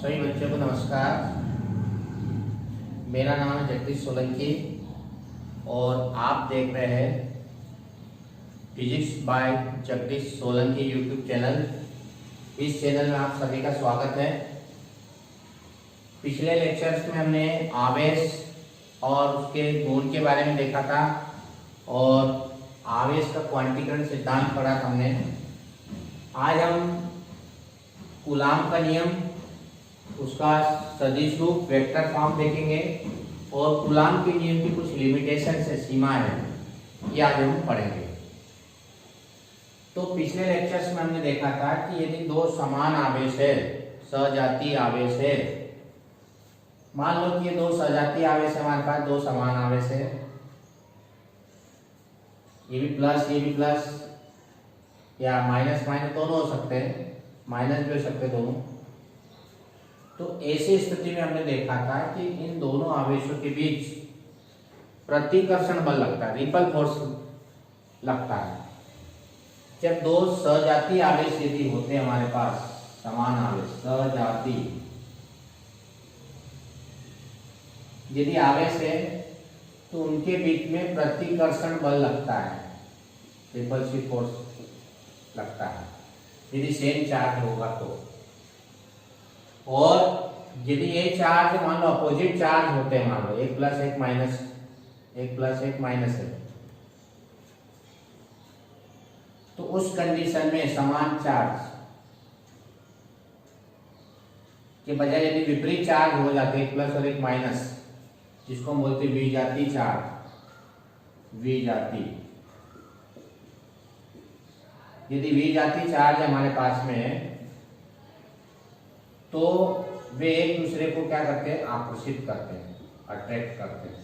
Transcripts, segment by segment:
सभी बच्चों को नमस्कार। मेरा नाम है जगदीश सोलंकी और आप देख रहे हैं physics bye Jagdish Solanki YouTube channel. इस चैनल में आप सभी का स्वागत है। पिछले लेक्चर्स में हमने आवेश और उसके गुण के बारे में देखा था और आवेश का क्वांटीकरण सिद्धांत पढ़ा था हमने। आज हम कूलाम का नियम, उसका सदिश रूप वेक्टर फॉर्म देखेंगे और कूलाम के नियम की कुछ लिमिटेशन से सीमाएं हैं, ये आज हम पढ़ेंगे। तो पिछले लेक्चर्स में हमने देखा था कि यदि दो समान आवेश है, सजातीय आवेश है, मान लो कि ये दो सजातीय आवेश है, हमारे पास दो समान आवेश है, ये भी प्लस या माइनस माइनस दोनों हो सकते हैं, माइनस भी हो सकते हैं दोनों। तो ऐसी स्थिति में हमने देखा था कि इन दोनों आवेशों के बीच प्रतिकर्षण बल लगता है, रिपल फोर्स लगता है। जब दो सजातीय आवेश यदि होते हैं हमारे पास, समान आवेश सजातीय यदि आवेश है तो उनके बीच में प्रतिकर्षण बल लगता है, रिपल्सिव फोर्स लगता है यदि सेम चार्ज होगा तो। और यदि ये चार्ज मान लो अपोजिट चार्ज होते हैं, मान लो एक प्लस एक माइनस है, तो उस कंडीशन में समान चार्ज के बजाय यदि विपरीत चार्ज हो जाते एक प्लस और एक माइनस, जिसको हम बोलते हैं विजातीय चार्ज, विजातीय यदि विजातीय चार्ज हमारे पास में है तो वे एक दूसरे को क्या करते हैं, आकर्षित करते हैं, अट्रैक्ट करते हैं।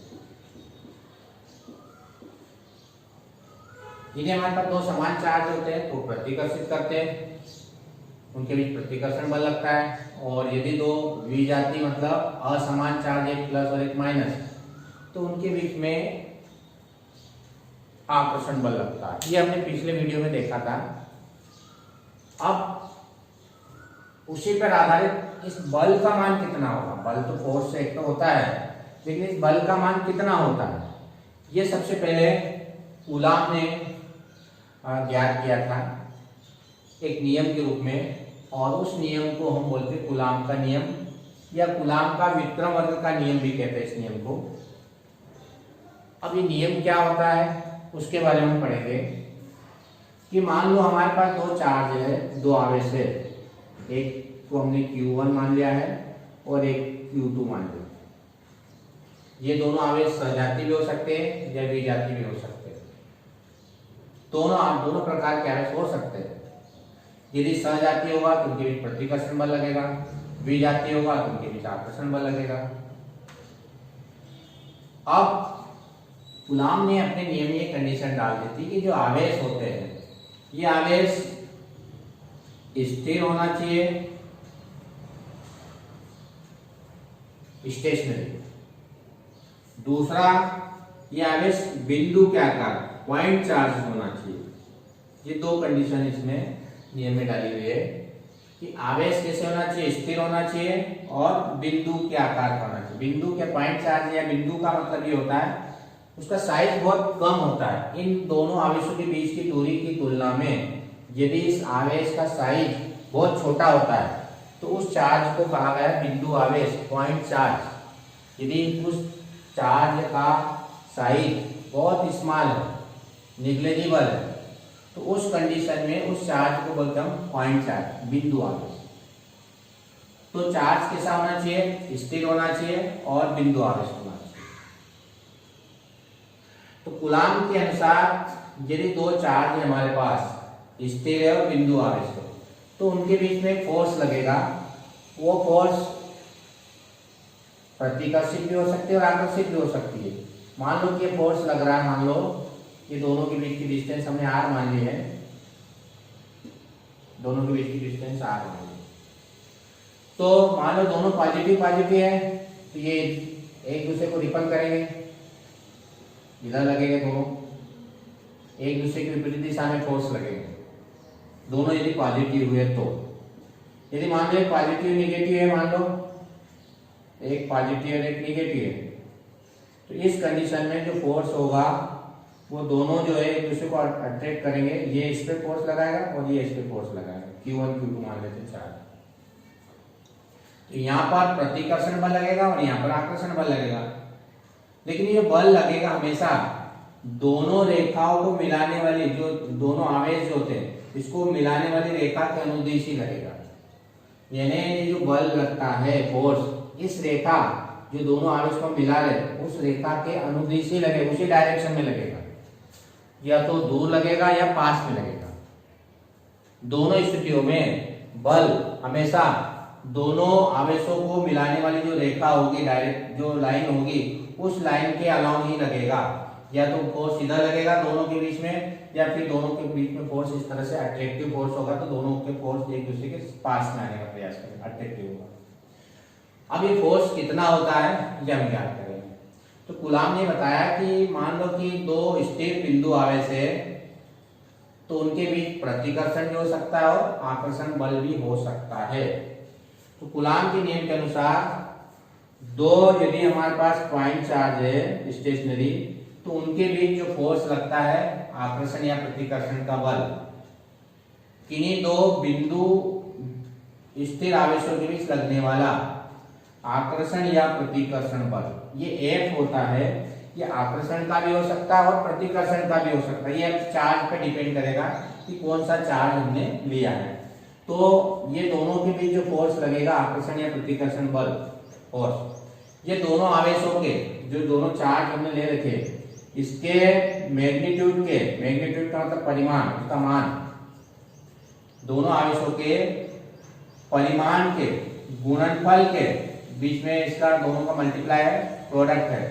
यदि हमारे पास दो समान चार्ज होते हैं तो प्रतिकर्षित करते हैं, उनके बीच प्रतिकर्षण बल लगता है। और यदि दो विजातीय मतलब असमान चार्ज, एक प्लस और एक माइनस, तो उनके बीच में आकर्षण बल लगता है। ये हमने पिछले वीडियो में देखा था। अब उसी पर आधारित इस बल का मान कितना होगा, बल तो फोर्स से एक तो होता है, लेकिन इस बल का मान कितना होता है, ये सबसे पहले कूलाम ने ज्ञात किया था एक नियम के रूप में, और उस नियम को हम बोलते हैं कूलाम का नियम या कूलाम का विक्रम वर्ग का नियम भी कहते हैं इस नियम को। अब ये नियम क्या होता है उसके बारे में पढ़ेंगे कि मान लो हमारे पास दो चार्ज है, दो आवेश है, एक को हमने Q1 मान लिया है और एक Q2 मान लिया। ये दोनों आवेश सजातीय भी हो सकते हैं या विजातीय भी हो सकते हैं, दोनों प्रकार के आवेश हो सकते हैं। यदि सजातीय होगा तो उनके बीच प्रतिकर्षण बल लगेगा, विजातीय होगा तो उनके बीच आकर्षण बल लगेगा। अब कूलाम ने अपने नियम में कंडीशन डाल दी थी कि जो आवेश होते हैं ये आवेश स्थिर होना चाहिए, स्टेशनरी। दूसरा, ये आवेश बिंदु के आकार, पॉइंट चार्ज होना चाहिए। ये दो कंडीशन इसमें नियम में डाली हुई है कि आवेश कैसे होना चाहिए, स्थिर होना चाहिए और बिंदु के आकार का होना चाहिए। बिंदु के पॉइंट चार्ज या बिंदु का मतलब ये होता है उसका साइज बहुत कम होता है। इन दोनों आवेशों के बीच की दूरी की तुलना में यदि इस आवेश का साइज बहुत छोटा होता है तो उस चार्ज को कहा गया बिंदु आवेश, पॉइंट चार्ज। यदि उस चार्ज का साइज बहुत स्मॉल है, निग्लेजिबल है, तो उस कंडीशन में उस चार्ज को बोलते हैं पॉइंट चार्ज, बिंदु आवेश। तो चार्ज कैसा होना चाहिए, स्थिर होना चाहिए और बिंदु आवेश होना चाहिए। तो कूलाम के अनुसार यदि दो चार्ज है हमारे पास, स्थिर है और बिंदु आवेश है, तो उनके बीच में फोर्स लगेगा। वो फोर्स प्रतिकर्षित भी हो सकती है और आकर्षित भी हो सकती है। मान लो कि ये फोर्स लग रहा है, मान लो ये दोनों के बीच की डिस्टेंस हमने r मान ली है, दोनों के बीच की डिस्टेंस r मान ली। तो मान लो दोनों पॉजिटिव है तो ये एक दूसरे को रिपल करेंगे, इधर लगेंगे दोनों, एक दूसरे की विपरीत दिशा में फोर्स लगेंगे, दोनों यदि पॉजिटिव हुए तो। यदि मान लो एक पॉजिटिव निगेटिव है, मान लो एक पॉजिटिव और एक निगेटिव है, तो इस कंडीशन में जो फोर्स होगा वो दोनों जो है एक दूसरे को अट्रैक्ट करेंगे। ये इस पे फोर्स लगाएगा और ये इस पे फोर्स लगाएगा, Q1 Q2 मान लेते हैं चार्ज। तो यहाँ पर प्रतिकर्षण बल लगेगा और यहाँ पर आकर्षण बल लगेगा। लेकिन ये बल लगेगा हमेशा दोनों रेखाओं को मिलाने वाली, जो दोनों आवेश जो होते हैं इसको मिलाने वाली रेखा के अनुदिश ही लगेगा। यानी ये जो बल लगता है फोर्स, इस रेखा जो दोनों आवेश को मिला रहे उस रेखा के अनुदिश ही लगेगा, उसी डायरेक्शन में लगेगा। या तो दूर लगेगा या पास में लगेगा। दोनों स्थितियों में बल हमेशा दोनों आवेशों को मिलाने वाली जो रेखा होगी, डायरेक्ट जो लाइन होगी, उस लाइन के अलाउंग ही लगेगा। या तो फोर्स इधर लगेगा दोनों के बीच में, या फिर दोनों के बीच में फोर्स इस तरह से अट्रैक्टिव फोर्स होगा, तो दोनों के फोर्स एक दूसरे के पास में आने का प्रयास करेंगे, अट्रैक्टिव होगा। अब ये फोर्स कितना होता है ये हम ज्ञात करेंगे। तो कूलाम ने बताया कि मान लो कि दो स्थिर बिंदु आवेश है, तो उनके बीच प्रतिकर्षण भी हो सकता है और आकर्षण बल भी हो सकता है। तो कूलाम के नियम के अनुसार दो यदि हमारे पास पॉइंट चार्ज है स्टेशनरी, तो उनके बीच जो फोर्स लगता है आकर्षण या प्रतिकर्षण का बल, किन्हीं दो बिंदु स्थिर आवेशों के बीच लगने वाला आकर्षण या प्रतिकर्षण बल, ये F होता है। ये आकर्षण का भी हो सकता है और प्रतिकर्षण का भी हो सकता है। ये चार्ज पे डिपेंड करेगा कि कौन सा चार्ज हमने लिया है। तो ये दोनों के बीच जो फोर्स लगेगा आकर्षण या प्रतिकर्षण बल फोर्स, ये दोनों आवेशों के जो दोनों चार्ज हमने ले रखे इसके मैग्नीट्यूड के, मैग्नीट्यूड का मतलब परिमाण, उसका मान, दोनों आवेशों के परिमाण के गुणनफल के बीच में इसका दोनों का मल्टीप्लाई है, प्रोडक्ट है।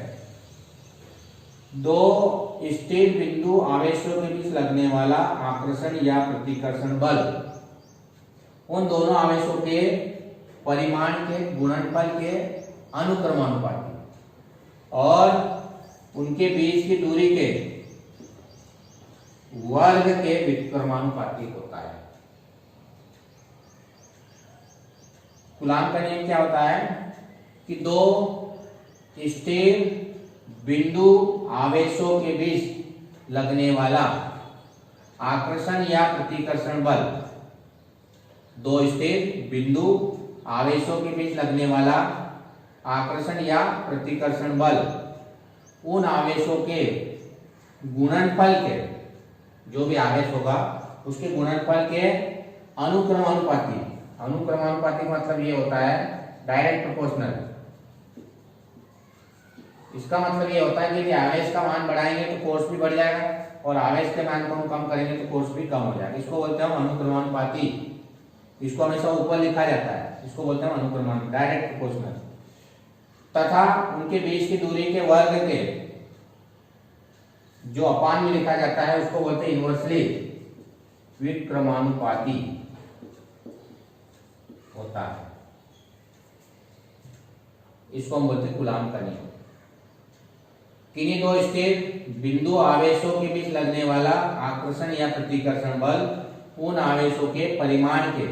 दो स्थिर बिंदु आवेशों के बीच लगने वाला आकर्षण या प्रतिकर्षण बल उन दोनों आवेशों के परिमाण के गुणनफल के अनुक्रमानुपाती और उनके बीच की दूरी के वर्ग के व्युत्क्रमानुपाती होता है। कूलाम का नियम क्या होता है कि दो स्थिर बिंदु आवेशों के बीच लगने वाला आकर्षण या प्रतिकर्षण बल, दो स्थिर बिंदु आवेशों के बीच लगने वाला आकर्षण या प्रतिकर्षण बल उन आवेशों के गुणनफल के, जो भी आवेश होगा उसके गुणनफल के अनुक्रमानुपाती, अनुक्रमानुपाती मतलब ये होता है डायरेक्ट प्रोपोर्शनल। इसका मतलब ये होता है कि यदि आवेश का मान बढ़ाएंगे तो फोर्स भी बढ़ जाएगा और आवेश के मान को हम कम करेंगे तो फोर्स भी कम हो जाएगा। इसको बोलते हैं अनुक्रमानुपाती। इसको हमेशा ऊपर लिखा जाता है, इसको बोलते हैं अनुक्रमानुपाती, डायरेक्ट प्रोपोर्शनल। तथा उनके बीच की दूरी के वर्ग के जो अपान में लिखा जाता है उसको बोलते हैं इनवर्सली व्युत्क्रमानुपाती होता है। इसको हम बोलते हैं कूलाम का नियम। किन्हीं दो स्थिर बिंदु आवेशों के बीच लगने वाला आकर्षण या प्रतिकर्षण बल उन आवेशों के परिमाण के,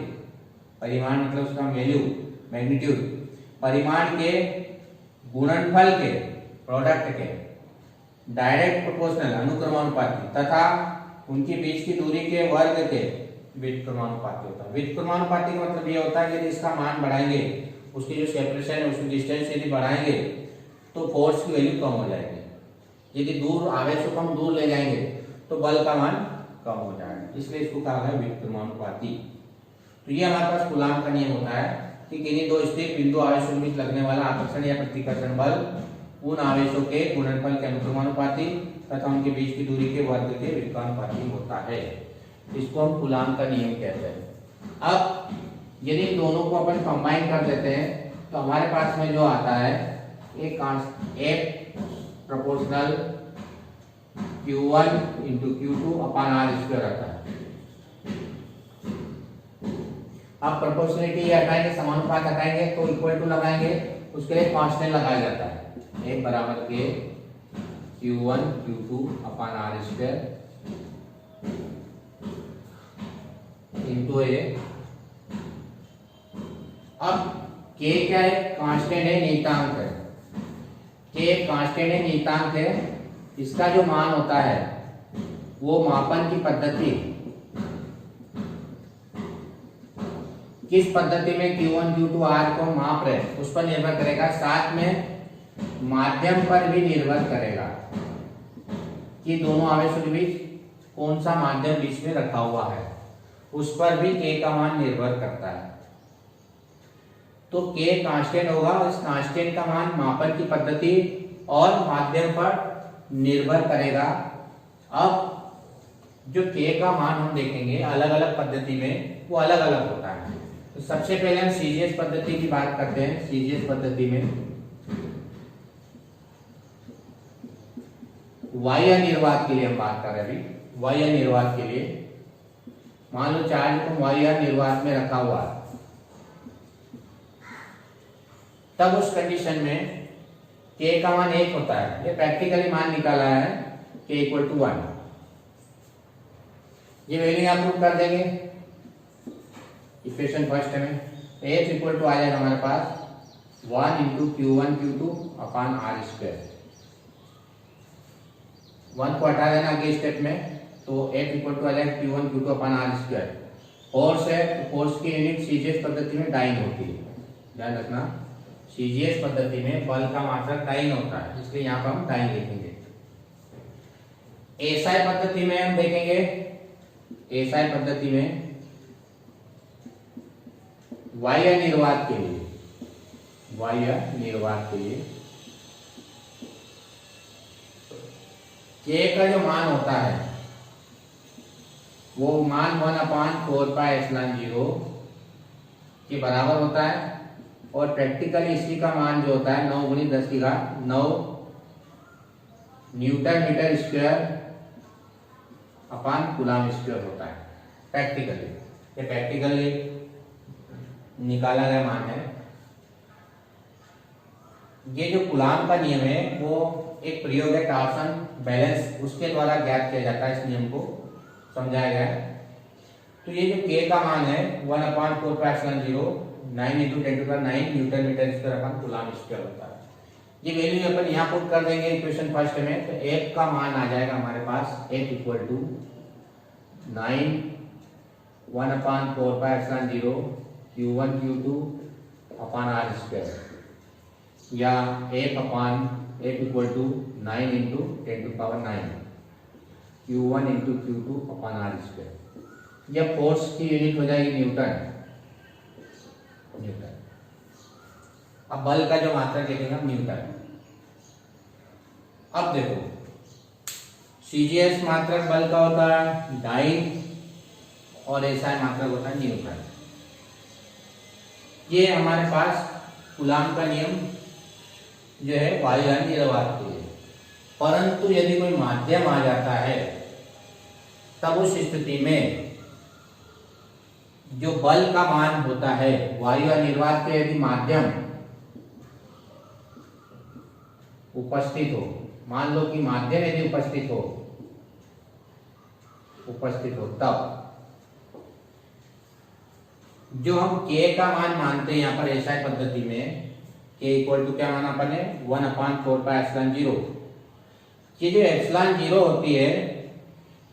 परिमाण मतलब उसका वैल्यू, मैग्नीट्यूड, परिमाण के गुणनफल के, प्रोडक्ट के डायरेक्ट प्रोपोर्शनल अनुक्रमानुपाती तथा उनके बीच की दूरी के वर्ग के व्युत्क्रमानुपाती होता है। व्युत्क्रमानुपाती का मतलब ये होता है कि यदि इसका मान बढ़ाएंगे, उसकी जो सेपरेशन है, उसकी डिस्टेंस यदि बढ़ाएंगे तो फोर्स की वैल्यू कम हो जाएगी। यदि दूर आवेशों को हम दूर ले जाएंगे तो बल का मान कम हो जाएगा, इसलिए इसको कहा गया व्युत्क्रमानुपाती। तो ये हमारे पास कूलाम का नियम होता है कि किन्हीं दो स्थिर बिंदु आवेशों के बीच लगने वाला आकर्षण या प्रतिकर्षण बल उन आवेशों के गुणनफल के अनुक्रमानुपाती तथा उनके बीच की दूरी के वर्ग के व्युत्क्रमानुपाती होता है। इसको हम कूलाम का नियम कहते हैं। अब यदि इन दोनों को अपन कंबाइन कर देते हैं तो हमारे पास में जो आता है एक प्रोपोर्शनल Q1 इंटू Q2 अपान R स्क्वायर आता है। अब प्रोपोर्शनलिटी हटाएंगे, समानुपात हटाएंगे तो इक्वल टू लगाएंगे, उसके लिए कांस्टेंट लगाया जाता है। एक बराबर के Q1 Q2 अपान R स्क्वायर इंटू ए के क्या है? कांस्टेंट है, नियतांक है। के कांस्टेंट है, नियतांक है। इसका जो मान होता है वो मापन की पद्धति, किस पद्धति में Q1 Q2 R को माप रहे उस पर निर्भर करेगा। साथ में माध्यम पर भी निर्भर करेगा कि दोनों आवेशों के बीच कौन सा माध्यम बीच में रखा हुआ है, उस पर भी K का मान निर्भर करता है। तो K कांस्टेंट होगा और इस कांस्टेंट का मान मापन की पद्धति और माध्यम पर निर्भर करेगा। अब जो K का मान हम देखेंगे अलग अलग पद्धति में, वो अलग अलग होता है। तो सबसे पहले हम सीजीएस पद्धति की बात करते हैं। सीजीएस पद्धति में बाह्य निर्वात के लिए हम बात कर रहे हैं। अभी बाह्य निर्वात के लिए मान लो चार्ज को बाह्य निर्वात में रखा हुआ है, तब उस कंडीशन में K का मान 1 होता है। ये प्रैक्टिकली मान निकाला है K = 1। ये वैल्यू आप प्रूव कर देंगे इक्वेशन फर्स्ट में। H = आ जाएगा हमारे पास 1 × Q1 Q2 / R²। 1 को हटा देना अगले स्टेप में, तो H = आ जाएगा Q1 Q2 / R²। फोर्स है तो फोर्स की यूनिट सीजीएस पद्धति में डाइन होती है, ध्यान रखना। सीजीएस पद्धति में बल का मात्रक डाइन होता है, इसलिए यहाँ पर हम डाइन लिखेंगे। एसआई पद्धति में हम देखेंगे, एसआई पद्धति में बाह्य निर्वात के लिए, बाह्य निर्वात के लिए K का जो मान होता है वो मान 1/4πε0 के बराबर होता है। और प्रैक्टिकली इसी का मान जो होता है 9 × 10⁹ newton metre square / coulomb square होता है। प्रैक्टिकली ये प्रैक्टिकली निकाला गया मान है। ये जो कूलम का नियम है वो एक प्रयोग है टॉर्सन बैलेंस, उसके द्वारा ज्ञात किया जाता है। इस नियम को समझाया गया है। तो ये जो K का मान है 1/4πε0 9 × 10⁹ newton metre square / coulomb square होता है। ये वैल्यू अपन यहाँ पुट कर देंगे इक्वेशन फर्स्ट में। तो F का मान आ जाएगा हमारे पास F = 9 1/4πε0 Q1 Q2 / R², या F = 9 × 10⁹ Q1 × Q2 / R²। यह फोर्स की यूनिट हो जाएगी न्यूटन। अब बल का जो मात्रक लिखेंगे हम न्यूटन। अब देखो सीजीएस मात्रक बल का होता है डाइन और एसआई मात्रक होता है न्यूटन। ये हमारे पास कूलम का नियम जो है बाह्य निर्वात के लिए। परंतु यदि कोई माध्यम आ जाता है तब उस स्थिति में जो बल का मान होता है वायु निर्वात के, यदि माध्यम उपस्थित हो, मान लो कि माध्यम यदि उपस्थित हो तब जो हम K का मान मानते हैं यहाँ पर एसआई पद्धति में, K = क्या माना अपन ने 1/4πε0। ये जो ε0 होती है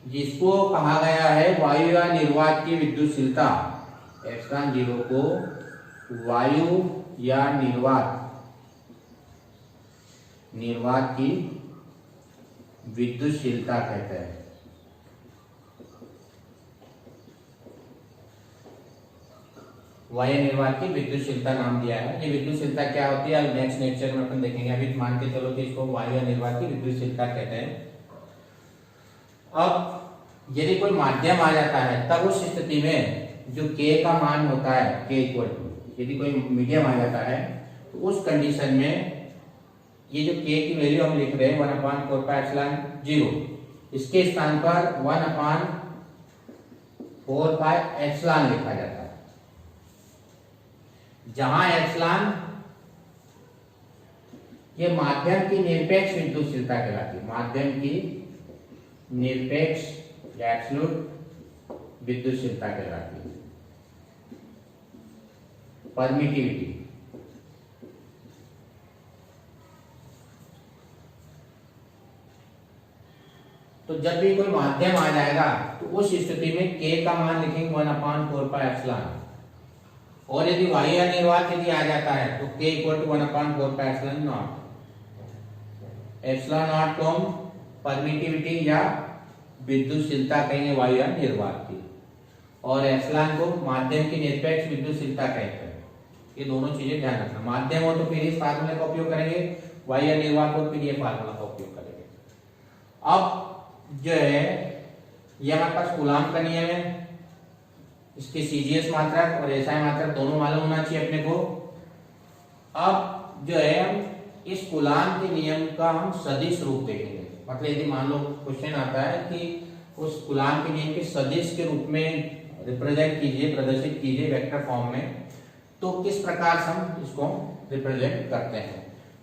जिसको कहा गया है वायु या निर्वात की विद्युतशीलता। ε0 को वायु या निर्वात की विद्युतशीलता कहते हैं। वायु निर्वात की विद्युतशीलता नाम दिया है। ये विद्युतशीलता क्या होती है नेक्स्ट लेक्चर में अपन देखेंगे। अभी मान के चलो कि इसको वायु निर्वात की विद्युतशीलता कहते हैं। अब यदि कोई माध्यम आ जाता है तब उस स्थिति में जो K का मान होता है K = यदि कोई मीडियम आ जाता है तो उस कंडीशन में ये जो K की वैल्यू हम लिख रहे हैं 1/4πε0, इसके स्थान पर 1/4πε लिखा जाता है। जहां एप्सिलॉन ये माध्यम की निरपेक्ष विद्युतशीलता कहलाती है। माध्यम की निरपेक्ष एब्सोल्यूट विद्युतशीलता कहलाती है। परमिटिविटी तो जब भी कोई माध्यम आ जाएगा तो उस स्थिति में k का मान लिखेंगे 1/4π और यदि बाह्य निर्वात यदि आ जाता है तो k = 1/4π0। एप्सिलॉन नॉट को हम परमिटिविटी या विद्युतशीलता कहेंगे बाह्य निर्वात की, और एप्सिलॉन को माध्यम की निरपेक्ष विद्युतशीलता कहते हैं। ये दोनों चीजें ध्यान रखना। माध्यम हो तो फिर इस फार्मूले का उपयोग करेंगे, बाह्य निर्वात हो फिर ये फार्मूला का उपयोग करेंगे। अब जो है ये हमारे पास कूलाम का नियम है, इसकी सीजीएस मात्रक और एसआई मात्रक दोनों मालूम होना चाहिए अपने को। अब जो है हम इस कूलाम के नियम का हम सदिश रूप देखेंगे। मतलब यदि मान लो क्वेश्चन आता है कि उस कूलाम के नियम के सदिश के रूप में रिप्रेजेंट कीजिए, प्रदर्शित कीजिए वेक्टर फॉर्म में, तो किस प्रकार से हम इसको रिप्रेजेंट करते हैं।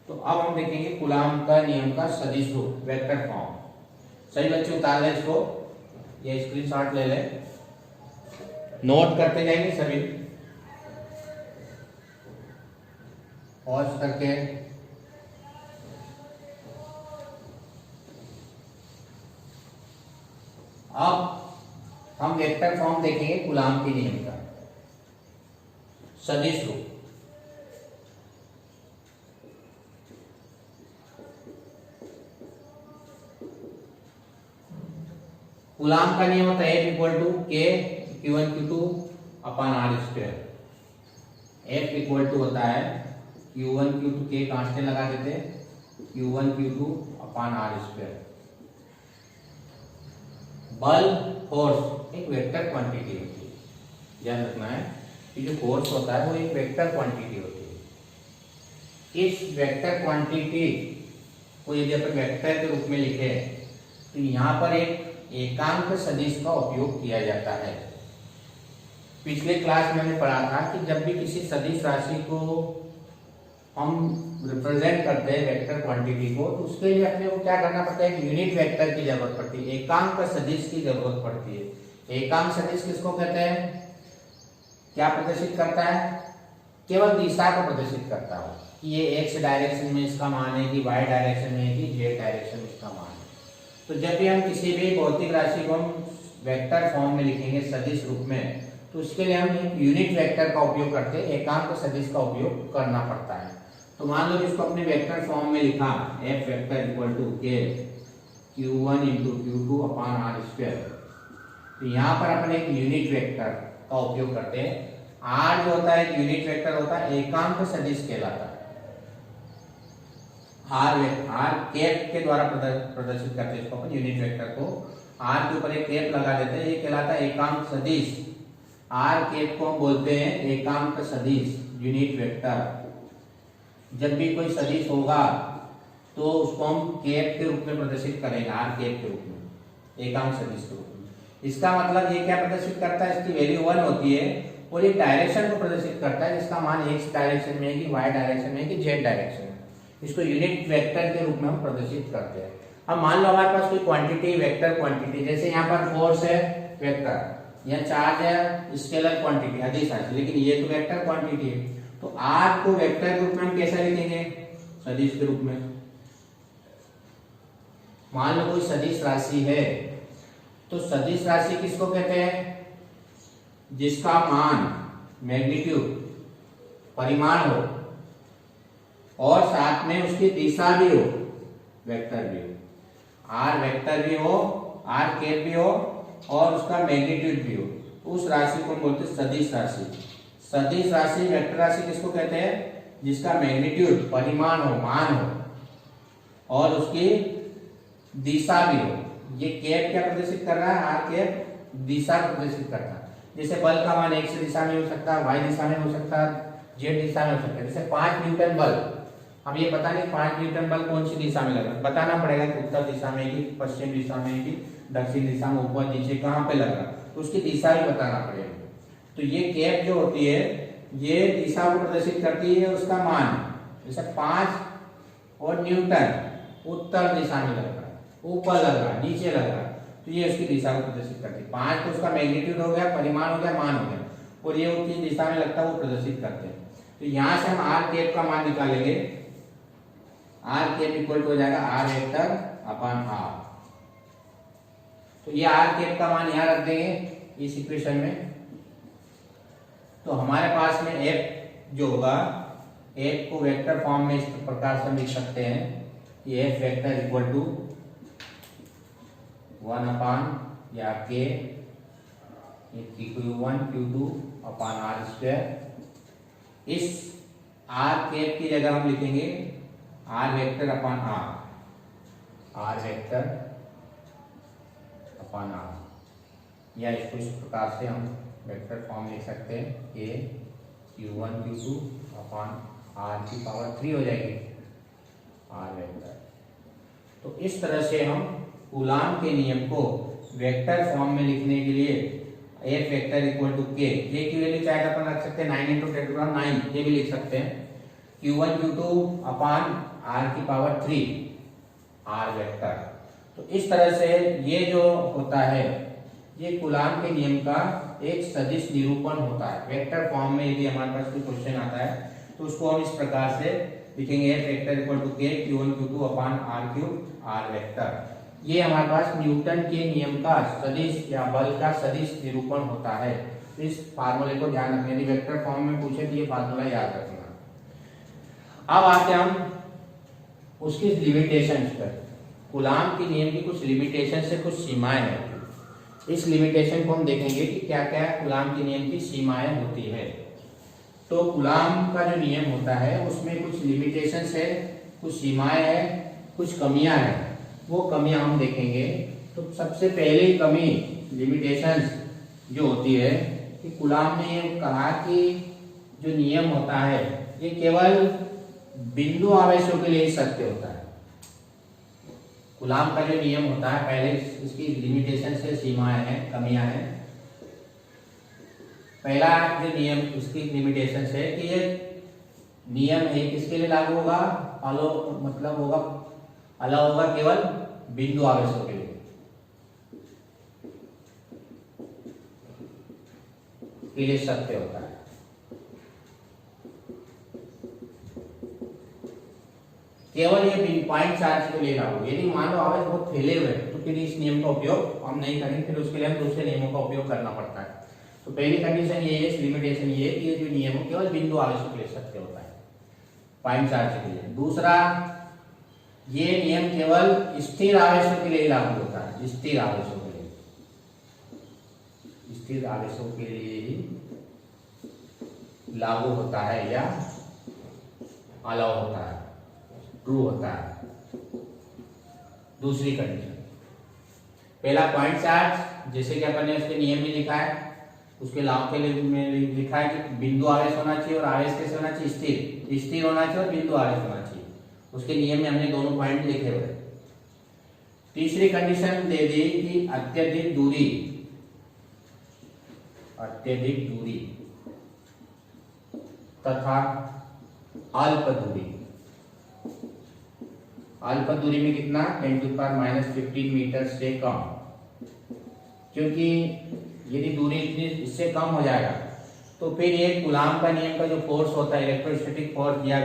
तो अब हम देखेंगे कूलाम का नियम का सदिश रूप वेक्टर फॉर्म। सही बच्चे उतार ले इसको, ये स्क्रीनशॉट ले ले, नोट करते जाएंगे सभी पॉज करके। अब हम वेक्टर फॉर्म देखेंगे कूलाम के नियम का सदिश रूप। कूलाम का नियम होता है F = K Q1 Q2/R²। F = होता है Q1 Q2 K कांस्टेंट लगा देते Q1 Q2/R²। बल फोर्स एक वेक्टर क्वांटिटी होती है, ध्यान रखना है कि जो फोर्स होता है वो एक वेक्टर क्वांटिटी होती है। इस वेक्टर क्वांटिटी को यदि अपन वेक्टर के रूप में लिखे तो यहाँ पर एक एकांक सदिश का उपयोग किया जाता है। पिछले क्लास में हमने पढ़ा था कि जब भी किसी सदिश राशि को हम रिप्रेजेंट करते हैं वेक्टर क्वांटिटी को, तो उसके लिए अपने को क्या करना पड़ता है, एक यूनिट वेक्टर की जरूरत पड़ती है, एकांक सदिश की जरूरत पड़ती है। एकांक सदिश किसको कहते हैं, क्या प्रदर्शित करता है, केवल दिशा को प्रदर्शित करता है कि ये एक्स डायरेक्शन में इसका मान है कि वाई डायरेक्शन में है कि जेड डायरेक्शन में इसका मान है। तो जब भी हम किसी भी भौतिक राशि को हम वेक्टर फॉर्म में लिखेंगे सदिश रूप में, तो उसके लिए हम एक यूनिट वेक्टर का उपयोग करते हैं, एकांक सदिश का उपयोग करना पड़ता है। तो मान लो इसको अपने वेक्टर फॉर्म में लिखा F vector = K Q1 × Q2/R²। तो यहाँ पर अपन एक यूनिट वेक्टर का उपयोग करते हैं। R जो होता है एक यूनिट वेक्टर होता है, एकांक सदिश कहलाता है। R कैप के द्वारा प्रदर्शित करते हैं इसको अपन यूनिट वेक्टर को। R के ऊपर एक कैप लगा देते हैं, ये कहलाता है एकांक सदिश। R कैप को हम बोलते हैं एकांक सदिश यूनिट वेक्टर। जब भी कोई सदिश होगा तो उसको हम कैप के रूप में प्रदर्शित करेंगे, R कैप के रूप में, एकांक सदिश के रूप में। इसका मतलब ये क्या प्रदर्शित करता है, इसकी वैल्यू 1 होती है और एक डायरेक्शन को प्रदर्शित करता है जिसका मान x डायरेक्शन में है कि y डायरेक्शन में है कि z डायरेक्शन में। इसको यूनिट वेक्टर के रूप में हम प्रदर्शित करते हैं। अब मान लो हमारे पास कोई क्वांटिटी, वेक्टर क्वांटिटी, जैसे यहाँ पर फोर्स है वेक्टर, यहाँ चार्ज है स्केलर क्वांटिटी अदिश राशि, लेकिन ये तो वेक्टर क्वांटिटी है। तो R को वेक्टर के रूप में हम कैसा लिखेंगे, सदिश के रूप में। मान लो कोई सदिश राशि है, तो सदिश राशि किसको कहते हैं, जिसका मान मैग्नीट्यूड परिमाण हो और साथ में उसकी दिशा भी हो, वेक्टर भी हो। R वेक्टर भी हो, R कैप भी हो और उसका मैग्नीट्यूड भी हो, उस राशि को बोलते हैं सदिश राशि। सदिश राशि वेक्टर राशि किसको कहते हैं, जिसका मैग्नीट्यूड परिमाण हो, मान हो और उसकी दिशा भी हो। ये कैप क्या प्रदर्शित कर रहा है, R कैप दिशा को प्रदर्शित करता है। जैसे बल का मान x दिशा में हो सकता है, y दिशा में हो सकता है, z दिशा में हो सकता है। जैसे 5 न्यूटन बल, अब ये पता नहीं 5 न्यूटन बल कौन सी दिशा में लग रहा है, बताना पड़ेगा कि उत्तर दिशा में कि पश्चिम दिशा में कि दक्षिण दिशा में, ऊपर नीचे कहाँ पे लग रहा है, तो उसकी दिशा भी बताना पड़ेगा। तो ये कैप जो होती है ये दिशा को प्रदर्शित करती है, उसका मान जैसे 5 और न्यूटन उत्तर दिशा में लग रहा है, ऊपर लग रहा है, नीचे लग रहा है, तो ये उसकी दिशा को प्रदर्शित करती है। 5 तो उसका मैग्नीट्यूड हो गया, परिमाण हो गया, मान हो गया, और ये किस दिशा में लगता है वो प्रदर्शित करते हैं। तो यहां से हम R कैप का मान निकालेंगे, R कैप इक्वल हो जाएगा R वेक्टर/R। तो ये आर कैप का मान यहाँ रख देंगे इस इक्वेशन में। तो हमारे पास में एफ जो होगा, एफ को वेक्टर फॉर्म में इस प्रकार से लिख सकते हैं कि एफ वेक्टर इक्वल टू 1 या k Q1 Q2 upon r square. इस आर कैप की जगह हम लिखेंगे r vector upon r vector upon r, या इसको इस प्रकार से हम वेक्टर फॉर्म लिख सकते हैं कि Q1 Q2 अपान आर की पावर 3 हो जाएगी आर वेक्टर। तो इस तरह से हम कूलाम के नियम को वेक्टर फॉर्म में लिखने के लिए एफ वेक्टर इक्वल टू के की वैल्यू चाहे अपन रख सकते हैं 9 × 10⁹ ये भी लिख सकते हैं, Q1 Q2 अपान आर की पावर 3 आर वेक्टर। तो इस तरह से ये जो होता है ये कूलाम के नियम का एक सदिश निरूपण होता है। वेक्टर फॉर्म में यदि हमारे पास कोई क्वेश्चन आता है तो उसको हम इस प्रकार से लिखेंगे F vector equal to k Q1 Q2 upon r cube r vector. ये हमारे पास न्यूटन के नियम का सदिश या बल का सदिश निरूपण होता है। इस फार्मूले को ध्यान रखना, यदि वेक्टर फॉर्म में पूछे तो ये फार्मूला याद रखना। अब आते हम उसकी लिमिटेशंस पर। कूलाम के नियम की कुछ लिमिटेशन से कुछ सीमाएं हैं। इस लिमिटेशन को हम देखेंगे कि क्या क्या कूलाम के नियम की सीमाएं होती है। तो कूलाम का जो नियम होता है उसमें कुछ लिमिटेशंस है, कुछ सीमाएं हैं, कुछ कमियां हैं। वो कमियां हम देखेंगे। तो सबसे पहली कमी लिमिटेशंस जो होती है कि कूलाम ने कहा कि जो नियम होता है ये केवल बिंदु आवेशों के लिए ही सत्य होता है। कूलाम का जो नियम होता है, पहले इसकी लिमिटेशन से सीमाएं हैं, कमियां हैं। पहला जो नियम इसकी लिमिटेशन है कि ये नियम है किसके लिए लागू होगा, अलाउ होगा केवल बिंदु आवेशों के लिए सत्य होता है। केवल ये पॉइंट चार्ज के लिए लागू। यदि मान लो आवेश बहुत फैले हुए तो फिर इस नियम का उपयोग हम नहीं करेंगे, फिर उसके लिए हम दूसरे नियमों का उपयोग करना पड़ता है। तो पहली कंडीशन ये है, लिमिटेशन ये है कि ये जो नियम है केवल बिंदु आवेशों के लिए सत्य होता है, पॉइंट चार्ज के लिए। दूसरा, ये नियम केवल स्थिर आवेशों के लिए लागू होता है, स्थिर आवेशों के लिए, स्थिर आवेशों के लिए ही लागू होता है या अलाउ होता है, ट्रू होता है। दूसरी कंडीशन, पहला पॉइंट चार्ज जैसे कि अपन ने उसके नियम में लिखा है, उसके लाभ के लिए में लिखा है कि बिंदु आवेश होना चाहिए और आवेश कैसे होना चाहिए, स्थिर, स्थिर होना चाहिए और बिंदु आवेश होना चाहिए। उसके नियम में हमने दोनों पॉइंट लिखे हुए। तीसरी कंडीशन दे दी कि अत्यधिक दूरी तथा अल्प दूरी। अल्प दूरी में कितना, 10⁻⁻15 मीटर से कम, क्योंकि यदि दूरी इतनी इससे कम हो जाएगा तो फिर ये कूलाम का नियम का जो फोर्स होता है, इलेक्ट्रोस्टैटिक फोर्स या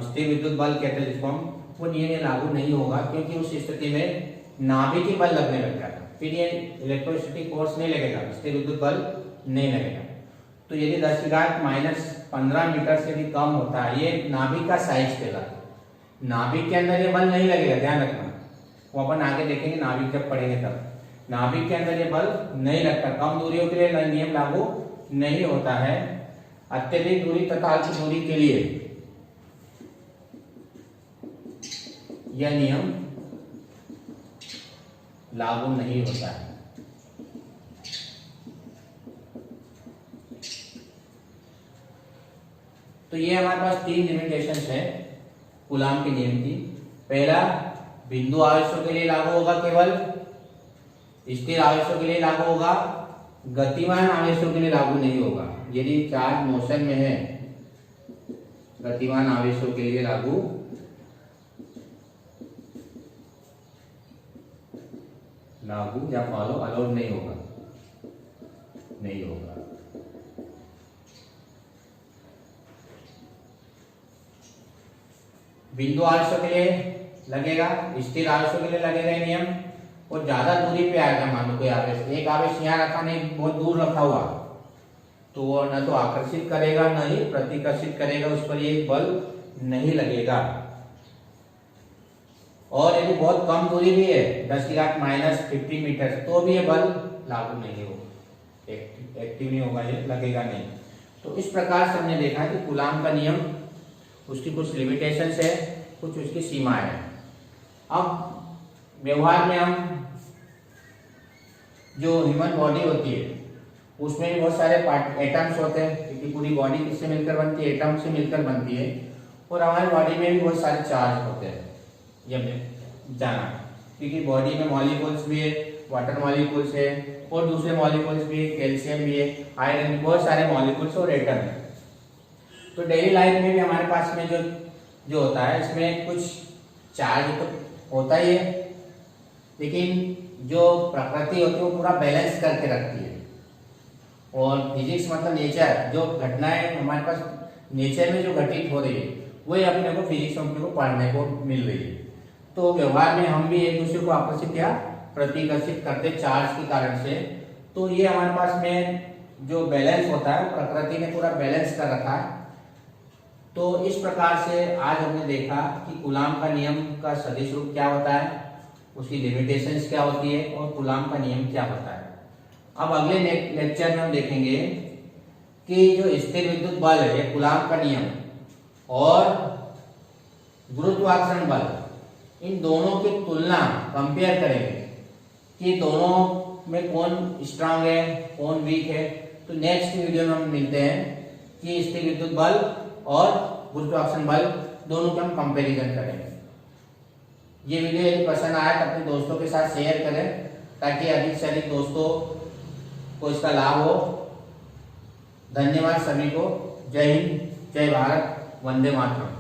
स्थिर विद्युत बल कहते हैं जिसको हम, वो नियम लागू नहीं होगा, क्योंकि उस स्थिति में नाभिकीय बल लगने लग जाएगा। फिर ये इलेक्ट्रोस्टैटिक फोर्स नहीं लगेगा, स्थिर विद्युत बल नहीं लगेगा। तो यदि 10⁻⁻15 मीटर से भी कम होता है, ये नाभिक का साइज कहलाता है। नाभिक के अंदर ये बल नहीं लगेगा, ध्यान रखना, वो अपन आगे देखेंगे नाभिक जब पढ़ेंगे तब। नाभिक के अंदर ये बल नहीं लगता, कम दूरियों के लिए नियम लागू नहीं होता है। अत्यधिक दूरी तथा अल्प दूरी के लिए यह नियम लागू नहीं होता है। तो ये हमारे पास 3 लिमिटेशंस है कूलाम के नियम की। पहला, बिंदु आवेशों के लिए लागू होगा, केवल स्थिर आवेशों के लिए लागू होगा, गतिमान आवेशों के लिए लागू नहीं होगा। यदि चार्ज मोशन में है, गतिमान आवेशों के लिए लागू या फॉलो अलाउड नहीं होगा। बिंदु आवेशों के लिए लगेगा, स्थिर आवेशों के लिए लगेगा नियम, और ज्यादा दूरी पे आएगा, मान लो कोई आवेश, एक आवेश यहाँ रखा नहीं, बहुत दूर रखा हुआ, तो वो न तो आकर्षित करेगा न ही प्रतिकर्षित करेगा, उस पर ये बल नहीं लगेगा। और यदि बहुत कम दूरी भी है, 10⁻⁻50 मीटर, तो भी ये बल लागू नहीं होगा, एक्टिव नहीं होगा, ये लगेगा नहीं। तो इस प्रकार से हमने देखा कि कूलाम का नियम, उसकी कुछ लिमिटेशंस है, कुछ उसकी सीमाएं हैं। अब व्यवहार में हम जो ह्यूमन बॉडी होती है उसमें भी बहुत सारे एटम्स होते हैं, क्योंकि पूरी बॉडी किससे मिलकर बनती है, एटम से मिलकर बनती है। और हमारी बॉडी में भी बहुत सारे चार्ज होते हैं, ये हमने जाना, क्योंकि बॉडी में मॉलिक्यूल्स भी है, वाटर मॉलिक्यूल्स है और दूसरे मॉलिक्यूल्स भी है, कैल्शियम भी है, आयरन भी, बहुत सारे मॉलिक्यूल्स और एटम है। तो डेली लाइफ में भी हमारे पास में जो होता है, इसमें कुछ चार्ज तो होता ही है, लेकिन जो प्रकृति होती है वो पूरा बैलेंस करके रखती है। और फिजिक्स मतलब नेचर, जो घटनाएं हमारे पास नेचर में जो घटित हो रही है वही अपने को फिजिक्स में को पढ़ने को मिल रही है। तो व्यवहार में हम भी एक दूसरे को आकर्षित या प्रतिकर्षित करते चार्ज के कारण से। तो ये हमारे पास में जो बैलेंस होता है प्रकृति ने पूरा बैलेंस कर रखा है। तो इस प्रकार से आज हमने देखा कि कूलाम का नियम का सदिश रूप क्या होता है, उसकी लिमिटेशंस क्या होती है और कूलाम का नियम क्या होता है। अब अगले लेक्चर में हम देखेंगे कि जो स्थिर विद्युत बल है, कूलाम का नियम और गुरुत्वाकर्षण बल, इन दोनों की तुलना कंपेयर करेंगे कि दोनों में कौन स्ट्रांग है, कौन वीक है। तो नेक्स्ट वीडियो में हम मिलते हैं कि स्थिर विद्युत बल और गुरुत्वाकर्षण बल दोनों का हम कंपैरिजन करेंगे। ये वीडियो यदि पसंद आया तो अपने दोस्तों के साथ शेयर करें, ताकि अधिक से अधिक दोस्तों को इसका लाभ हो। धन्यवाद सभी को। जय हिंद, जय भारत, वंदे मातरम।